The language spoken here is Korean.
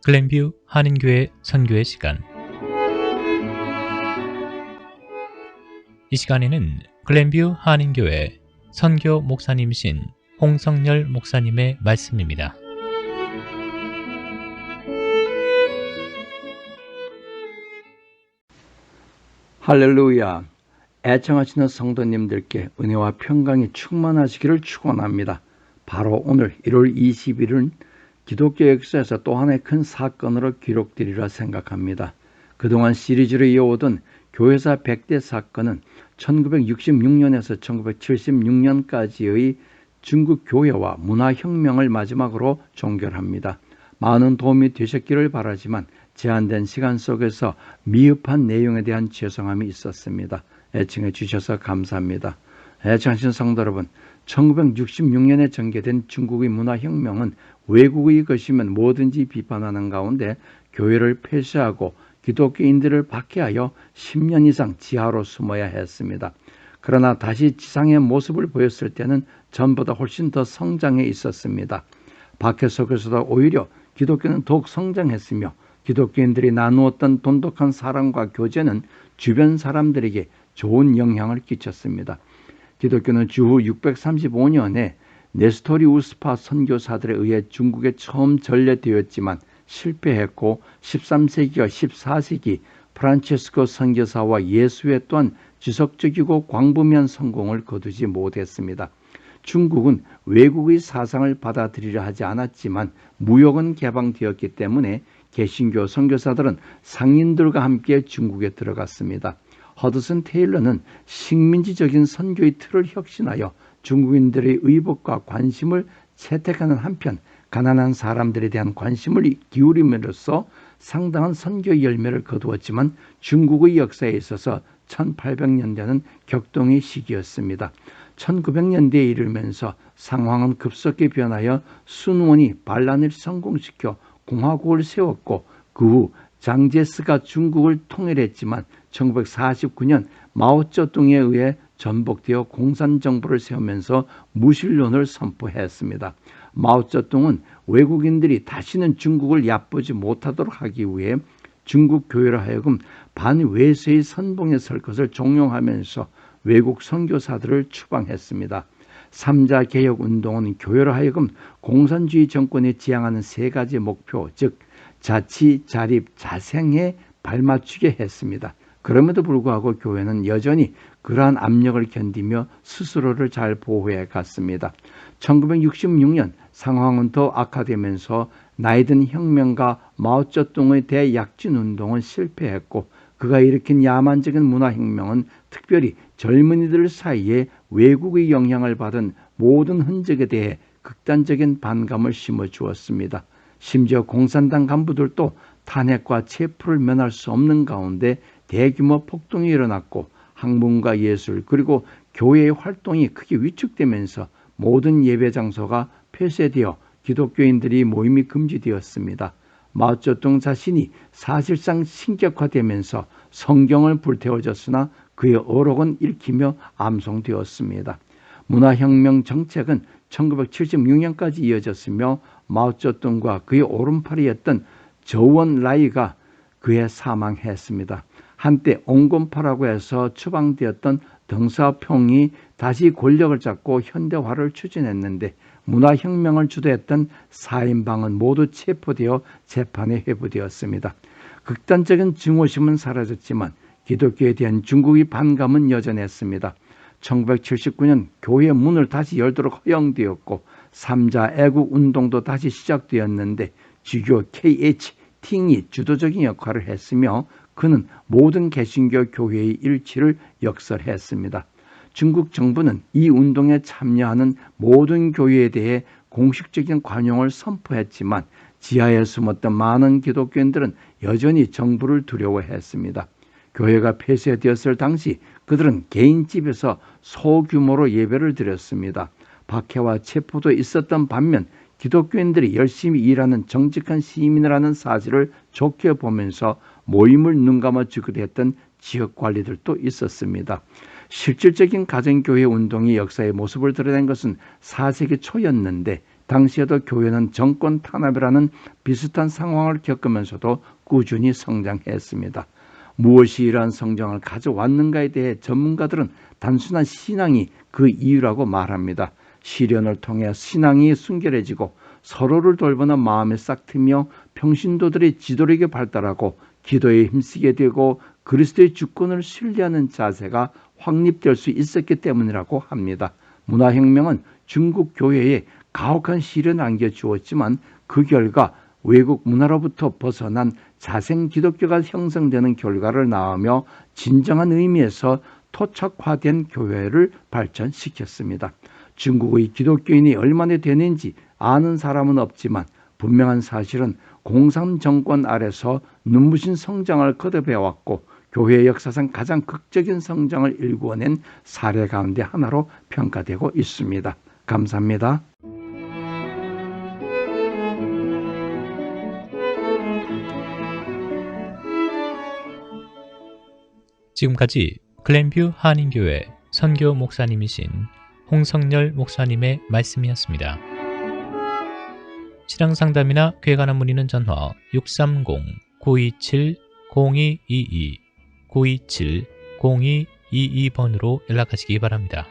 글렌뷰 한인교회 선교의 시간. 이 시간에는 글렌뷰 한인교회 선교 목사님이신 홍성열 목사님의 말씀입니다. 할렐루야. 애청하시는 성도님들께 은혜와 평강이 충만하시기를 축원합니다. 바로 오늘 1월 20일은 기독교 역사에서 또 하나의 큰 사건으로 기록되리라 생각합니다. 그동안 시리즈로 이어오던 교회사 100대 사건은 1966년에서 1976년까지의 중국 교회와 문화혁명을 마지막으로 종결합니다. 많은 도움이 되셨기를 바라지만 제한된 시간 속에서 미흡한 내용에 대한 죄송함이 있었습니다. 애청해 주셔서 감사합니다. 애청하신 성도 여러분, 1966년에 전개된 중국의 문화혁명은 외국의 것이면 뭐든지 비판하는 가운데 교회를 폐쇄하고 기독교인들을 박해하여 10년 이상 지하로 숨어야 했습니다. 그러나 다시 지상의 모습을 보였을 때는 전보다 훨씬 더 성장해 있었습니다. 박해 속에서도 오히려 기독교는 더욱 성장했으며 기독교인들이 나누었던 돈독한 사랑과 교제는 주변 사람들에게 좋은 영향을 끼쳤습니다. 기독교는 주후 635년에 네스토리우스파 선교사들에 의해 중국에 처음 전래되었지만 실패했고 13세기와 14세기 프란체스코 선교사와 예수회 또한 지속적이고 광범위한 성공을 거두지 못했습니다. 중국은 외국의 사상을 받아들이려 하지 않았지만 무역은 개방되었기 때문에 개신교 선교사들은 상인들과 함께 중국에 들어갔습니다. 허드슨 테일러는 식민지적인 선교의 틀을 혁신하여 중국인들의 의복과 관심을 채택하는 한편 가난한 사람들에 대한 관심을 기울임으로써 상당한 선교의 열매를 거두었지만 중국의 역사에 있어서 1800년대는 격동의 시기였습니다. 1900년대에 이르면서 상황은 급속히 변하여 순원이 반란을 성공시켜 공화국을 세웠고 그 후 장제스가 중국을 통일했지만 1949년 마오쩌둥에 의해 전복되어 공산정부를 세우면서 무신론을 선포했습니다. 마오쩌둥은 외국인들이 다시는 중국을 얕보지 못하도록 하기 위해 중국 교회로 하여금 반외세의 선봉에 설 것을 종용하면서 외국 선교사들을 추방했습니다. 3자 개혁운동은 교회로 하여금 공산주의 정권에 지향하는 세 가지 목표, 즉 자치, 자립, 자생에 발맞추게 했습니다. 그럼에도 불구하고 교회는 여전히 그러한 압력을 견디며 스스로를 잘 보호해 갔습니다. 1966년 상황은 더 악화되면서 나이든 혁명가 마오쩌둥의 대약진운동은 실패했고 그가 일으킨 야만적인 문화혁명은 특별히 젊은이들 사이에 외국의 영향을 받은 모든 흔적에 대해 극단적인 반감을 심어주었습니다. 심지어 공산당 간부들도 탄핵과 체포를 면할 수 없는 가운데 대규모 폭동이 일어났고 학문과 예술 그리고 교회의 활동이 크게 위축되면서 모든 예배 장소가 폐쇄되어 기독교인들이 모임이 금지되었습니다. 마오쩌둥 자신이 사실상 신격화되면서 성경을 불태워졌으나 그의 어록은 읽히며 암송되었습니다. 문화혁명 정책은 1976년까지 이어졌으며 마오쩌둥과 그의 오른팔이었던 저우언라이가 그해 사망했습니다. 한때 옹곰파라고 해서 추방되었던 덩사평이 다시 권력을 잡고 현대화를 추진했는데 문화혁명을 주도했던 4인방은 모두 체포되어 재판에 회부되었습니다. 극단적인 증오심은 사라졌지만 기독교에 대한 중국의 반감은 여전했습니다. 1979년 교회 문을 다시 열도록 허용되었고 3자 애국 운동도 다시 시작되었는데 주교 KH 팅이 주도적인 역할을 했으며 그는 모든 개신교 교회의 일치를 역설했습니다. 중국 정부는 이 운동에 참여하는 모든 교회에 대해 공식적인 관용을 선포했지만 지하에 숨었던 많은 기독교인들은 여전히 정부를 두려워했습니다. 교회가 폐쇄되었을 당시 그들은 개인 집에서 소규모로 예배를 드렸습니다. 박해와 체포도 있었던 반면 기독교인들이 열심히 일하는 정직한 시민이라는 사실을 좋게 보면서 모임을 눈감아 주기도 했던 지역관리들도 있었습니다. 실질적인 가정교회 운동이 역사의 모습을 드러낸 것은 4세기 초였는데 당시에도 교회는 정권 탄압이라는 비슷한 상황을 겪으면서도 꾸준히 성장했습니다. 무엇이 이러한 성장을 가져왔는가에 대해 전문가들은 단순한 신앙이 그 이유라고 말합니다. 시련을 통해 신앙이 순결해지고 서로를 돌보는 마음이 싹 트며 평신도들의 지도력이 발달하고 기도에 힘쓰게 되고 그리스도의 주권을 신뢰하는 자세가 확립될 수 있었기 때문이라고 합니다. 문화혁명은 중국 교회에 가혹한 시련을 안겨주었지만 그 결과 외국 문화로부터 벗어난 자생 기독교가 형성되는 결과를 낳으며 진정한 의미에서 토착화된 교회를 발전시켰습니다. 중국의 기독교인이 얼마나 되는지 아는 사람은 없지만 분명한 사실은 공산 정권 아래서 눈부신 성장을 거듭해왔고 교회 역사상 가장 극적인 성장을 일구어낸 사례 가운데 하나로 평가되고 있습니다. 감사합니다. 지금까지 글렌뷰 한인교회 선교 목사님이신 홍성열 목사님의 말씀이었습니다. 신앙상담이나 교회 관한 문의는 전화 630-927-0222 927-0222번으로 연락하시기 바랍니다.